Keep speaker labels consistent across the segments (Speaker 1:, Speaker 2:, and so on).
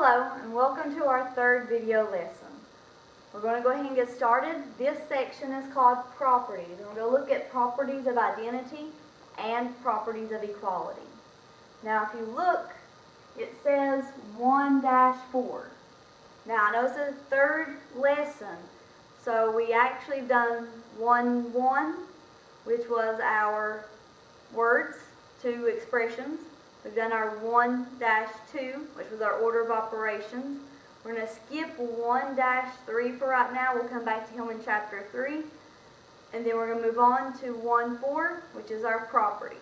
Speaker 1: Hello and welcome to our third video lesson. We're going to go ahead and get started. This section is called properties. And we're going to look at properties of identity and properties of equality. Now if you look, it says 1-4. Now I know it's the third lesson, so we actually done 1-1, which was our words, two expressions. We've done our 1-2, which was our order of operations. We're going to skip 1-3 for right now. We'll come back to him in chapter 3. And then we're going to move on to 1-4, which is our properties.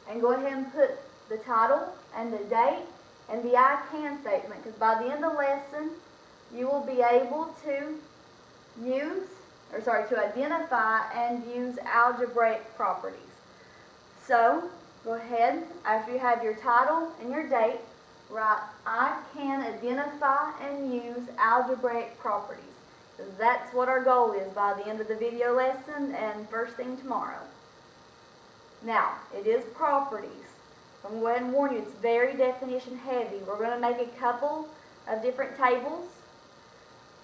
Speaker 1: And go ahead and put the title and the date and the I can statement, because by the end of the lesson, you will be able to identify and use algebraic properties. So, go ahead, after you have your title and your date, write, I can identify and use algebraic properties. Because that's what our goal is by the end of the video lesson and first thing tomorrow. Now, it is properties. I'm going to go ahead and warn you, it's very definition heavy. We're going to make a couple of different tables.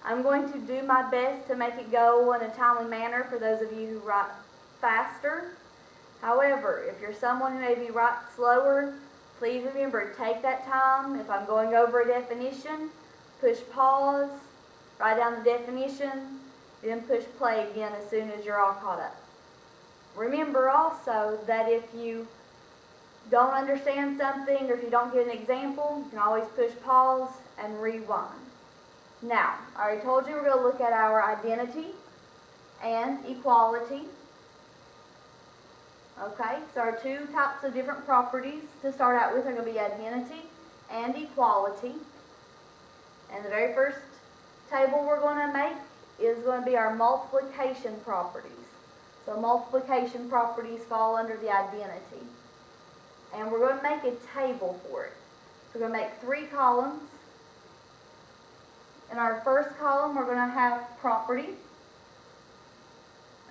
Speaker 1: I'm going to do my best to make it go in a timely manner for those of you who write faster. However, if you're someone who maybe writes slower, please remember, take that time. If I'm going over a definition, push pause, write down the definition, then push play again as soon as you're all caught up. Remember also that if you don't understand something or if you don't get an example, you can always push pause and rewind. Now, I already told you we're going to look at our identity and equality. Okay, so our two types of different properties to start out with are going to be identity and equality. And the very first table we're going to make is going to be our multiplication properties. So multiplication properties fall under the identity. And we're going to make a table for it. So we're going to make 3 columns. In our first column we're going to have property.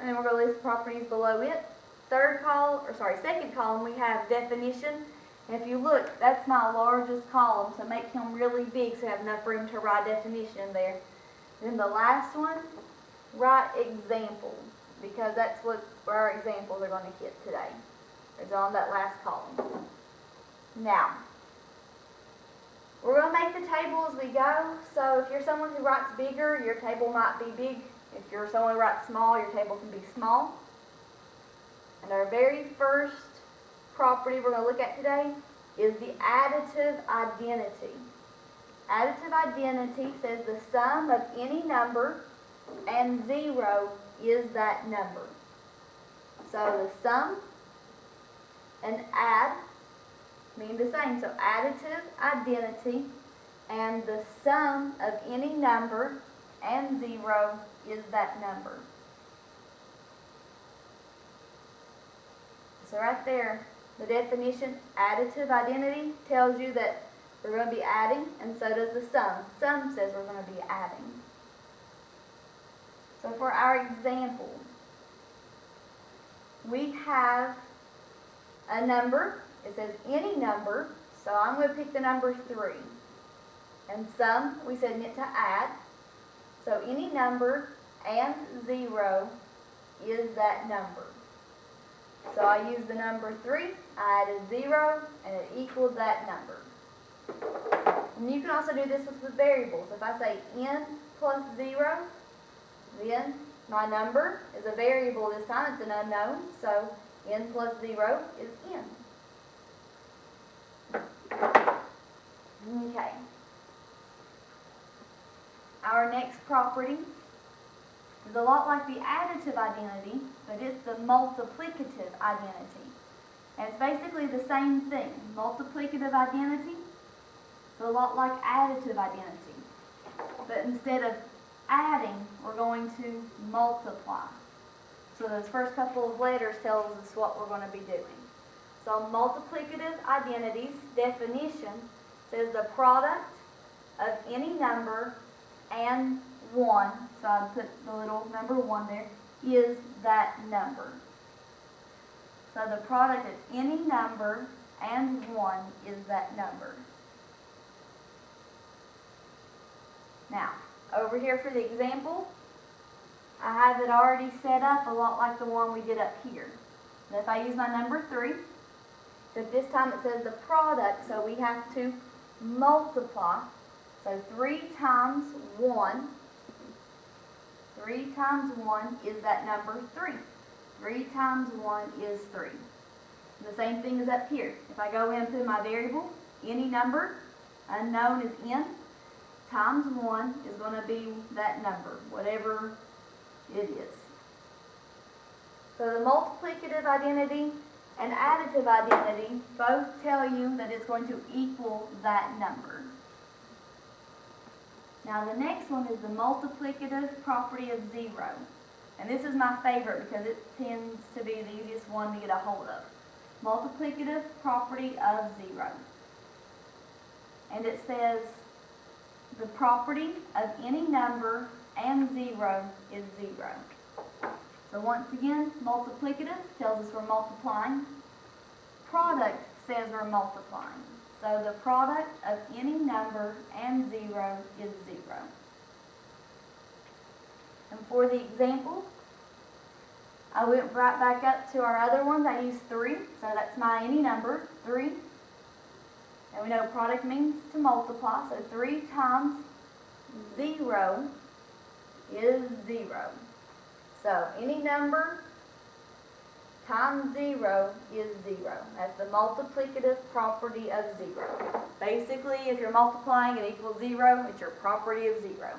Speaker 1: And then we're going to list properties below it. Second column, we have definition. And if you look, that's my largest column, so make him really big so you have enough room to write definition in there. Then the last one, write example, because that's where our examples are going to hit today. It's on that last column. Now, we're going to make the table as we go, so if you're someone who writes bigger, your table might be big. If you're someone who writes small, your table can be small. And our very first property we're going to look at today is the additive identity. Additive identity says the sum of any number and 0 is that number. So the sum and add mean the same. So additive identity and the sum of any number and 0 is that number. So right there, the definition, additive identity, tells you that we're going to be adding, and so does the sum. Sum says we're going to be adding. So for our example, we have a number. It says any number, so I'm going to pick the number 3. And sum, we said meant to add. So any number and 0 is that number. So I use the number 3, I added 0, and it equals that number. And you can also do this with variables. If I say n plus 0, then my number is a variable this time. It's an unknown, so n plus 0 is n. Okay. Our next property is a lot like the additive identity, but it's the multiplicative identity. And it's basically the same thing. Multiplicative identity is a lot like additive identity. But instead of adding, we're going to multiply. So those first couple of letters tell us what we're going to be doing. So multiplicative identities, definition, says the product of any number and 1, so I put the little number 1 there, is that number. So the product of any number and 1 is that number. Now, over here for the example, I have it already set up a lot like the one we did up here. Now if I use my number 3, but this time it says the product, so we have to multiply. So 3 times 1, 3 times 1 is that number 3. 3 times 1 is 3. The same thing as up here. If I go into my variable, any number unknown is n, times 1 is going to be that number, whatever it is. So the multiplicative identity and additive identity both tell you that it's going to equal that number. Now the next one is the multiplicative property of 0. And this is my favorite because it tends to be the easiest one to get a hold of. Multiplicative property of 0. And it says the property of any number and 0 is 0. So once again, multiplicative tells us we're multiplying. Product says we're multiplying. So the product of any number and 0 is 0. And for the example, I went right back up to our other ones. I used 3, so that's my any number, 3. And we know product means to multiply, so 3 times 0 is 0. So any number times 0 is 0. That's the multiplicative property of 0. Basically, if you're multiplying it equals 0, it's your property of 0.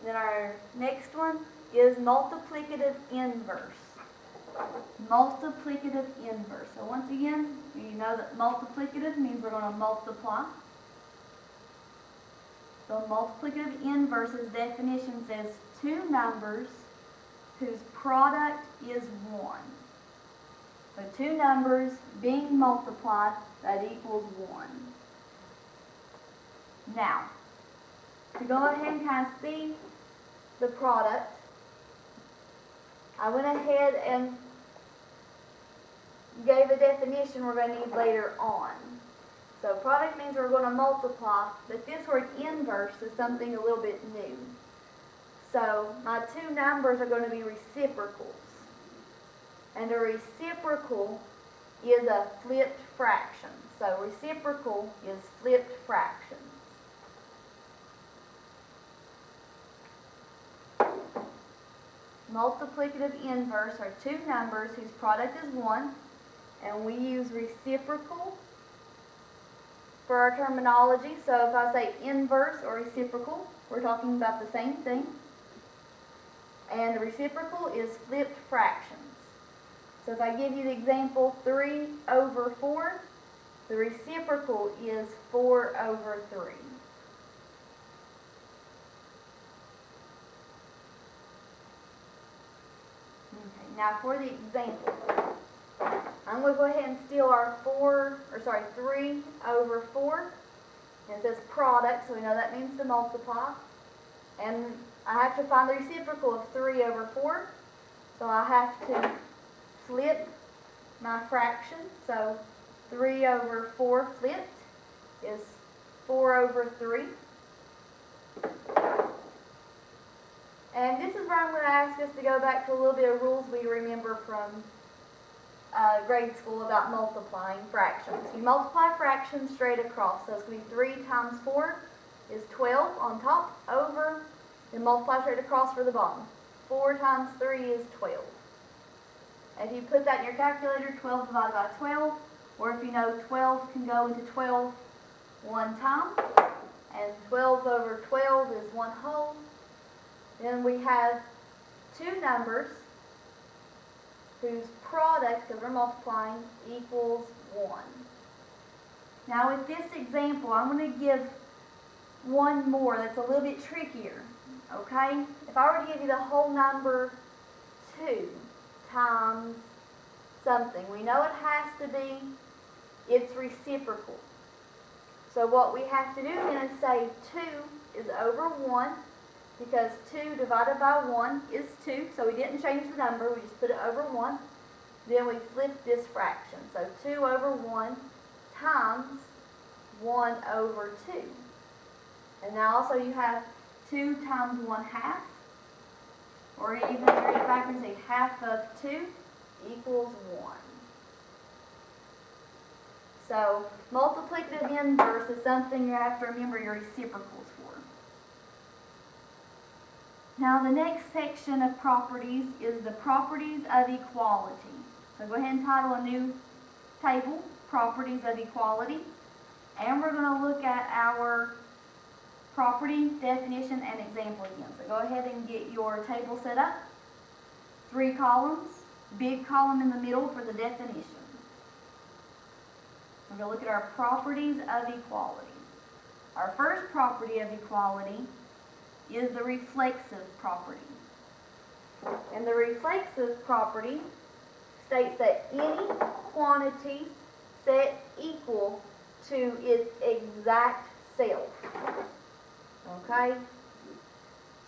Speaker 1: Then our next one is multiplicative inverse. Multiplicative inverse. So once again, you know that multiplicative means we're going to multiply. So multiplicative inverse's definition says 2 numbers whose product is 1. So 2 numbers being multiplied, that equals 1. Now, to go ahead and kind of see the product, I went ahead and gave a definition we're going to need later on. So product means we're going to multiply, but this word inverse is something a little bit new. So my 2 numbers are going to be reciprocals. And a reciprocal is a flipped fraction. So reciprocal is flipped fraction. Multiplicative inverse are 2 numbers whose product is 1, and we use reciprocal for our terminology. So if I say inverse or reciprocal, we're talking about the same thing. And the reciprocal is flipped fractions. So if I give you the example 3 over 4, the reciprocal is 4 over 3. Okay, now for the example, I'm going to go ahead and steal our 3 over 4. And it says product, so we know that means to multiply. And I have to find the reciprocal of 3 over 4. So I have to flip my fraction. So 3 over 4 flipped is 4 over 3. And this is where I'm going to ask us to go back to a little bit of rules we remember from grade school about multiplying fractions. You multiply fractions straight across. So it's going to be 3 times 4 is 12 on top, over, then multiply straight across for the bottom. 4 times 3 is 12. If you put that in your calculator, 12 divided by 12, or if you know 12 can go into 12 one time, and 12 over 12 is 1 whole, then we have 2 numbers whose product, because we're multiplying, equals 1. Now with this example, I'm going to give one more that's a little bit trickier, okay? If I were to give you the whole number 2 times something, we know it has to be its reciprocal. So what we have to do then is say 2 is over 1, because 2 divided by 1 is 2, so we didn't change the number, we just put it over 1. Then we flip this fraction, so 2 over 1 times 1 over 2. And now also you have 2 times 1/2, or even if you read it backwards, say half of 2 equals 1. So multiplicative inverse is something you have to remember your reciprocals for. Now the next section of properties is the properties of equality. So go ahead and title a new table, Properties of Equality. And we're going to look at our property, definition, and example again. So go ahead and get your table set up. 3 columns, big column in the middle for the definition. We're going to look at our properties of equality. Our first property of equality is the reflexive property. And the reflexive property states that any quantity set equal to its exact self. Okay?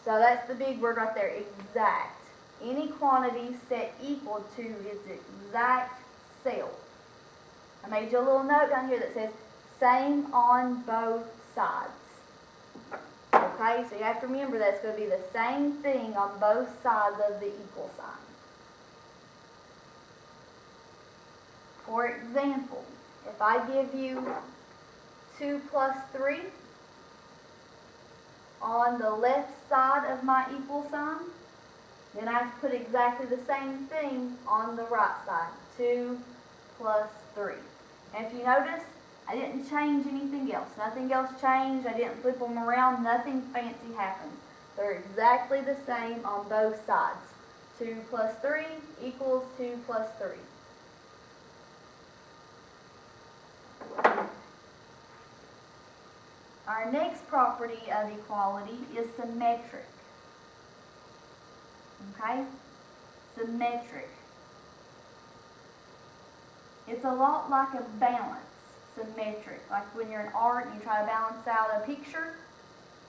Speaker 1: So that's the big word right there, exact. Any quantity set equal to its exact self. I made you a little note down here that says same on both sides. Okay, so you have to remember that's going to be the same thing on both sides of the equal sign. For example, if I give you 2 plus 3 on the left side of my equal sign, then I have to put exactly the same thing on the right side. 2 plus 3. And if you notice, I didn't change anything else. Nothing else changed. I didn't flip them around. Nothing fancy happens. They're exactly the same on both sides. 2 plus 3 equals 2 plus 3. Our next property of equality is symmetric. Okay? Symmetric. It's a lot like a balance. Symmetric. Like when you're in art and you try to balance out a picture,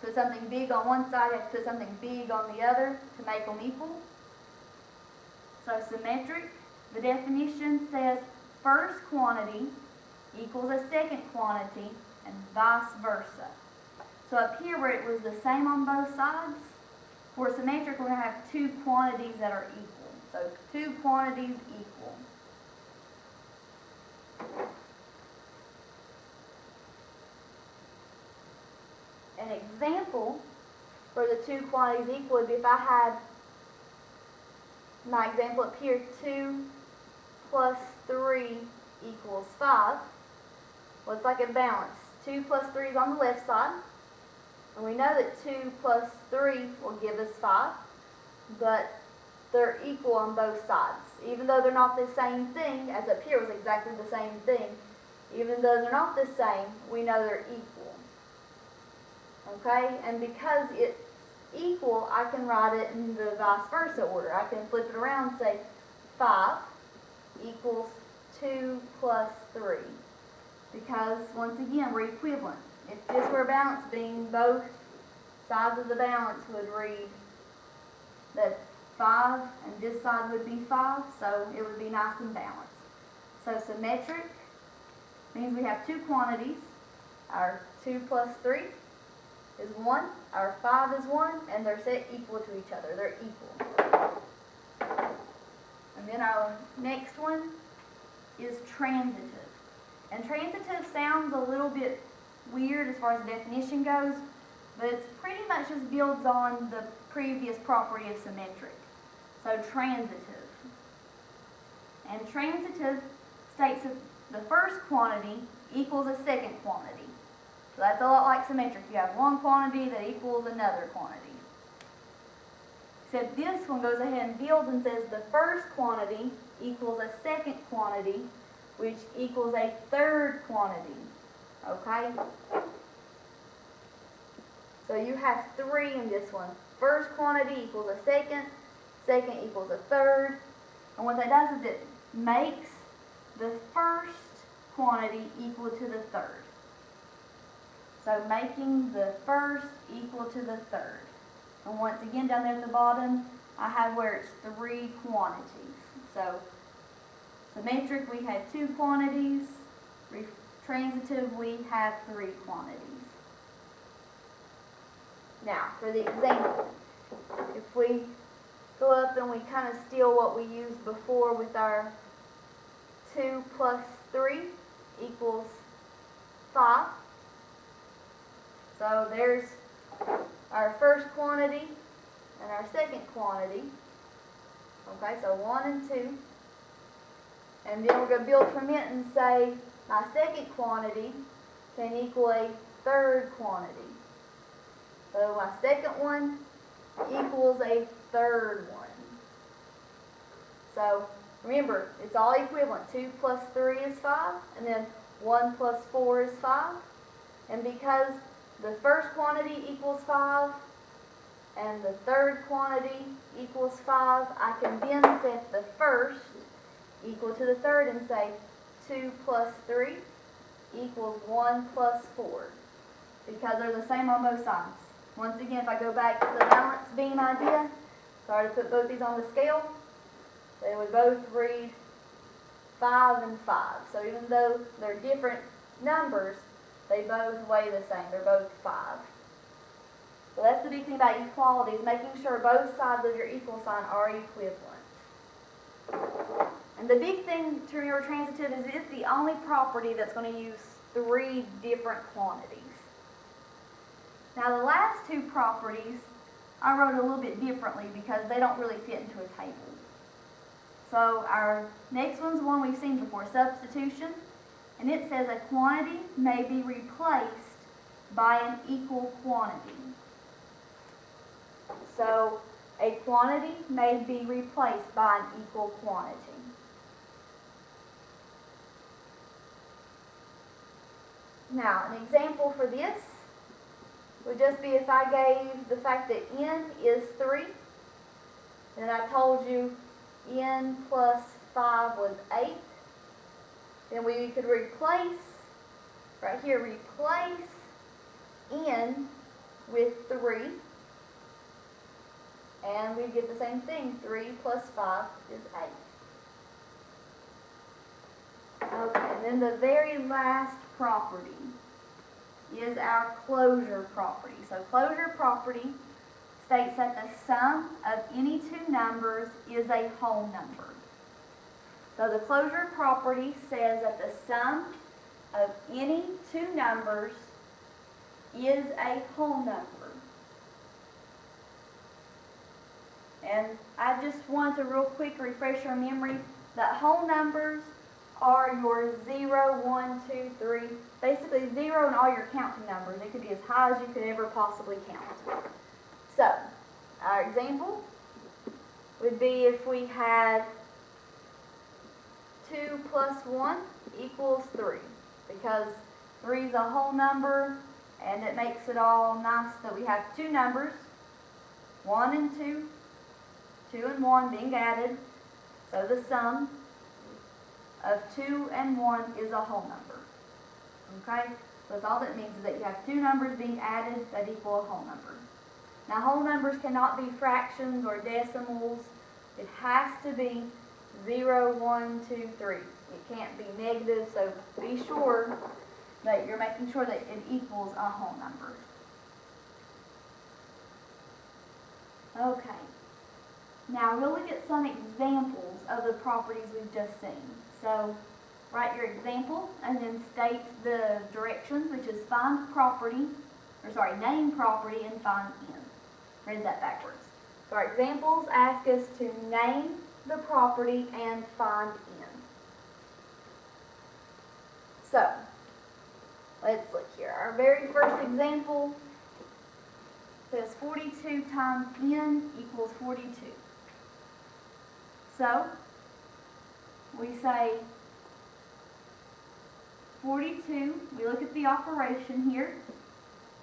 Speaker 1: put something big on one side, you have to put something big on the other to make them equal. So symmetric, the definition says first quantity equals a second quantity and vice versa. So up here where it was the same on both sides, for symmetric we're going to have 2 quantities that are equal. So 2 quantities equal. An example for the 2 quantities equal would be if I had my example up here, 2 plus 3 equals 5. Well, it's like a balance. 2 plus 3 is on the left side. And we know that 2 plus 3 will give us 5. But they're equal on both sides. Even though they're not the same thing, as up here was exactly the same thing, even though they're not the same, we know they're equal. Okay? And because it's equal, I can write it in the vice versa order. I can flip it around and say 5 equals 2 plus 3. Because, once again, we're equivalent. If this were a balance beam, both sides of the balance would read that 5, and this side would be 5, so it would be nice and balanced. So symmetric means we have 2 quantities. Our 2 plus 3 is 1, our 5 is 1, and they're set equal to each other. They're equal. And then our next one is transitive. And transitive sounds a little bit weird as far as the definition goes, but it's pretty much just builds on the previous property of symmetric. So transitive. And transitive states that the first quantity equals a second quantity. So that's a lot like symmetric. You have one quantity that equals another quantity. Except this one goes ahead and builds and says the first quantity equals a second quantity, which equals a third quantity. Okay? So you have 3 in this one. First quantity equals a second, second equals a third. And what that does is it makes the first quantity equal to the third. So making the first equal to the third. And once again down there at the bottom, I have where it's 3 quantities. So symmetric, we had 2 quantities. transitive, we have 3 quantities. Now, for the example, if we go up and we kind of steal what we used before with our 2 plus 3 equals 5. So there's our first quantity and our second quantity. Okay, so 1 and 2. And then we're going to build from it and say my second quantity can equal a third quantity. So my second one equals a third one. So remember, it's all equivalent. 2 plus 3 is 5, and then 1 plus 4 is 5. And because the first quantity equals 5, and the third quantity equals 5, I can then set the first equal to the third and say 2 plus 3 equals 1 plus 4, because they're the same on both sides. Once again, if I go back to the balance beam idea, if I were to put both these on the scale, they would both read 5 and 5. So even though they're different numbers, they both weigh the same. They're both 5. So that's the big thing about equality, is making sure both sides of your equal sign are equivalent. And the big thing to remember transitive is it's the only property that's going to use 3 different quantities. Now the last 2 properties I wrote a little bit differently because they don't really fit into a table. So our next one's one we've seen before, substitution. And it says a quantity may be replaced by an equal quantity. So a quantity may be replaced by an equal quantity. Now, an example for this would just be if I gave the fact that n is 3, and I told you n plus 5 was 8, then we could replace, right here, replace n with 3, and we get the same thing. 3 plus 5 is 8. Okay, and then the very last property is our closure property. So closure property states that the sum of any 2 numbers is a whole number. So the closure property says that the sum of any 2 numbers is a whole number. And I just want to real quick refresh your memory that whole numbers are your 0, 1, 2, 3, basically 0 and all your counting numbers. It could be as high as you could ever possibly count. So, our example would be if we had 2 plus 1 equals 3, because 3 is a whole number, and it makes it all nice that we have 2 numbers, 1 and 2, 2 and 1 being added, so the sum of 2 and 1 is a whole number. Okay? So that's all that means, is that you have 2 numbers being added that equal a whole number. Now whole numbers cannot be fractions or decimals. It has to be 0, 1, 2, 3. It can't be negative, so be sure that you're making sure that it equals a whole number. Okay. Now we'll look at some examples of the properties we've just seen. So write your example and then state the directions, which is find property, name property and find n. Read that backwards. So our examples ask us to name the property and find n. So let's look here. Our very first example says 42 times n equals 42. So we say 42, we look at the operation here,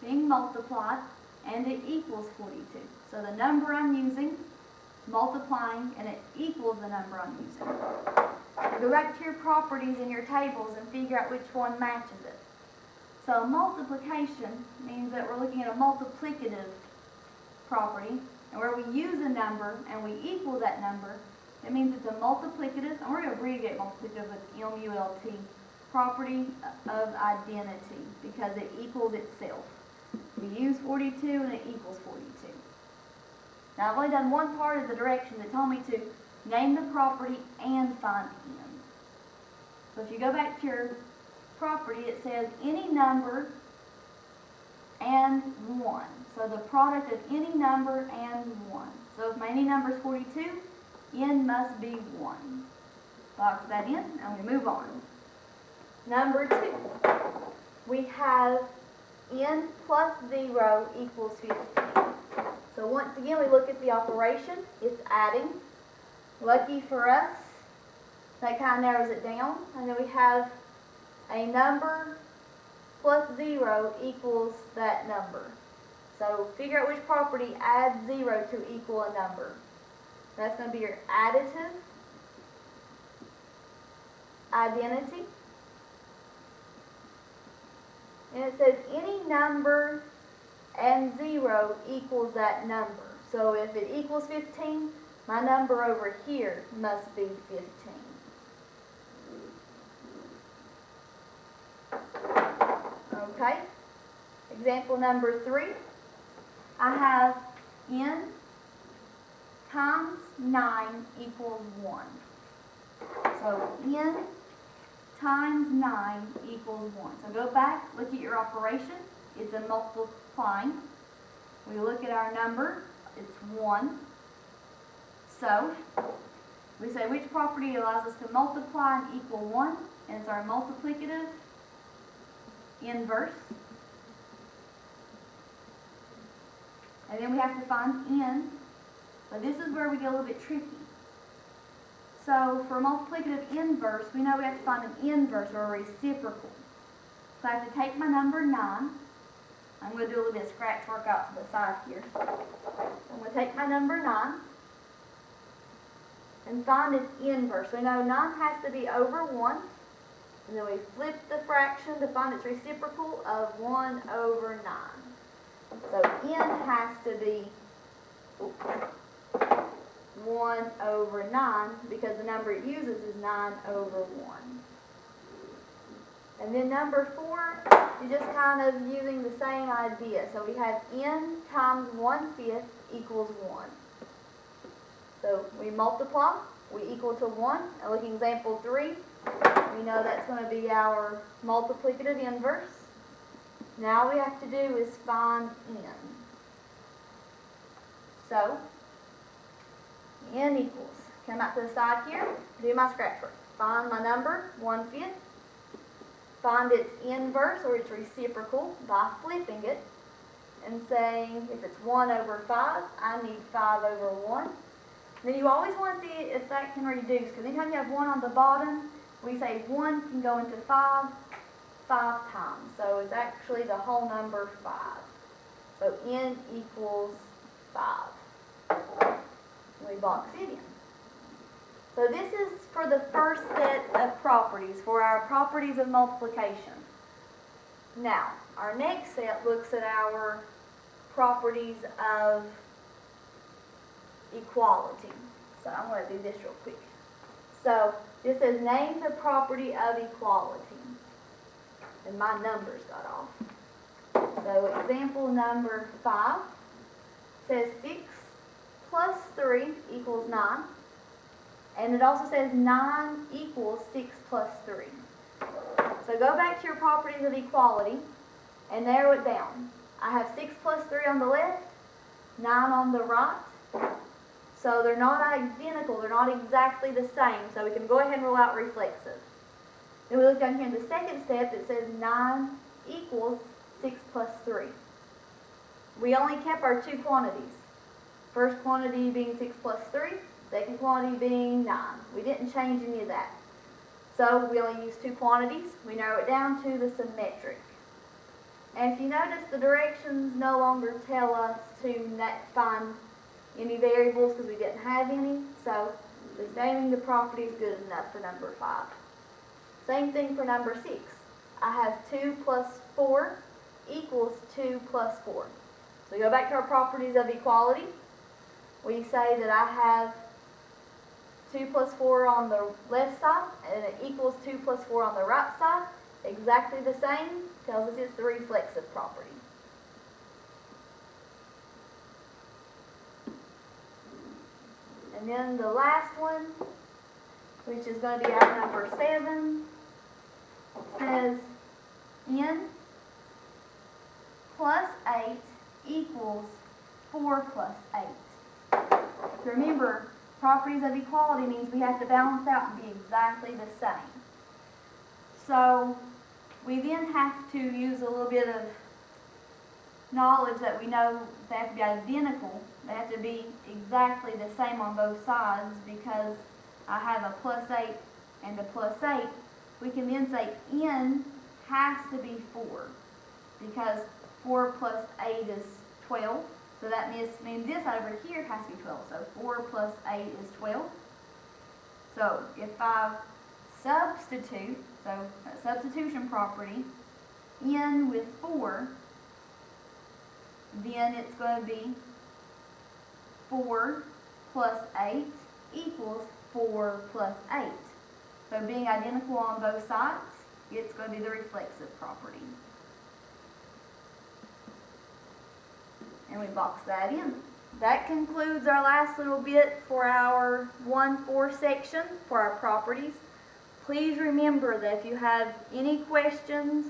Speaker 1: being multiplied, and it equals 42. So the number I'm using, multiplying, and it equals the number I'm using. Go back to your properties in your tables and figure out which one matches it. So multiplication means that we're looking at a multiplicative property, and where we use a number and we equal that number, it means it's a multiplicative, and we're going to abbreviate multiplicative with MULT property of identity because it equals itself. We use 42 and it equals 42. Now I've only done one part of the directions. It told me to name the property and find n. So if you go back to your property, it says any number and 1. So the product of any number and 1. So if my any number is 42, n must be 1. Box that in and we move on. Number 2, we have n plus 0 equals 15. So once again, we look at the operation. It's adding. Lucky for us, that kind of narrows it down. And then we have a number plus 0 equals that number. So figure out which property adds 0 to equal a number. That's going to be your additive identity. And it says any number and 0 equals that number. So if it equals 15, my number over here must be 15. Okay. Example number 3. I have n times 9 equals 1. So n times 9 equals 1. So go back, look at your operation. It's a multiplying. We look at our number. It's 1. So we say which property allows us to multiply and equal 1? And it's our multiplicative inverse. And then we have to find n. But this is where we get a little bit tricky. So for multiplicative inverse, we know we have to find an inverse or a reciprocal. So I have to take my number 9. I'm going to do a little bit of scratch work out to the side here. I'm going to take my number 9 and find its inverse. We know 9 has to be over 1. And then we flip the fraction to find its reciprocal of 1 over 9. So n has to be 1 over 9 because the number it uses is 9 over 1. And then number 4 is just kind of using the same idea. So we have n times 1/5 equals 1. So we multiply, we equal to 1. And looking at example 3, we know that's going to be our multiplicative inverse. Now all we have to do is find n. So n equals, come out to the side here, do my scratch work. Find my number, 1/5. Find its inverse or its reciprocal by flipping it and saying if it's 1 over 5, I need 5 over 1. Then you always want to see if that can reduce, because anytime you have 1 on the bottom, we say 1 can go into 5 times. So it's actually the whole number 5. So n equals 5. We box it in. So this is for the first set of properties, for our properties of multiplication. Now, our next set looks at our properties of equality. So I'm going to do this real quick. So this says name the property of equality. And my numbers got off. So example number 5 says 6 plus 3 equals 9. And it also says 9 equals 6 plus 3. So go back to your properties of equality and narrow it down. I have 6 plus 3 on the left, 9 on the right. So they're not identical, they're not exactly the same. So we can go ahead and rule out reflexive. Then we look down here in the second step, it says 9 equals 6 plus 3. We only kept our two quantities. First quantity being 6 plus 3. Second quantity being 9. We didn't change any of that. So we only use two quantities. We narrow it down to the symmetric. And if you notice, the directions no longer tell us to find any variables because we didn't have any. So just naming the property is good enough for number 5. Same thing for number 6. I have 2 plus 4 equals 2 plus 4. So we go back to our properties of equality. We say that I have 2 plus 4 on the left side, and it equals 2 plus 4 on the right side. Exactly the same, tells us it's the reflexive property. And then the last one, which is going to be our number 7, says n plus 8 equals 4 plus 8. Remember, properties of equality means we have to balance out and be exactly the same. So we then have to use a little bit of knowledge that we know they have to be identical. They have to be exactly the same on both sides, because I have a plus 8 and a plus 8. We can then say n has to be 4, because 4 plus 8 is 12. So that means this over here has to be 12. So 4 plus 8 is 12. So if I substitute, so a substitution property, n with 4, then it's going to be 4 plus 8 equals 4 plus 8. So being identical on both sides, it's going to be the reflexive property. And we box that in. That concludes our last little bit for our 1-4 section for our properties. Please remember that if you have any questions,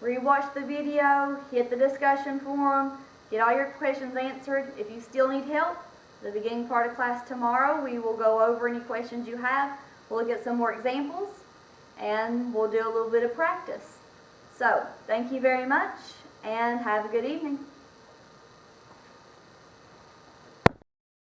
Speaker 1: rewatch the video, hit the discussion forum, get all your questions answered. If you still need help, the beginning part of class tomorrow, we will go over any questions you have. We'll look at some more examples, and we'll do a little bit of practice. So, thank you very much, and have a good evening.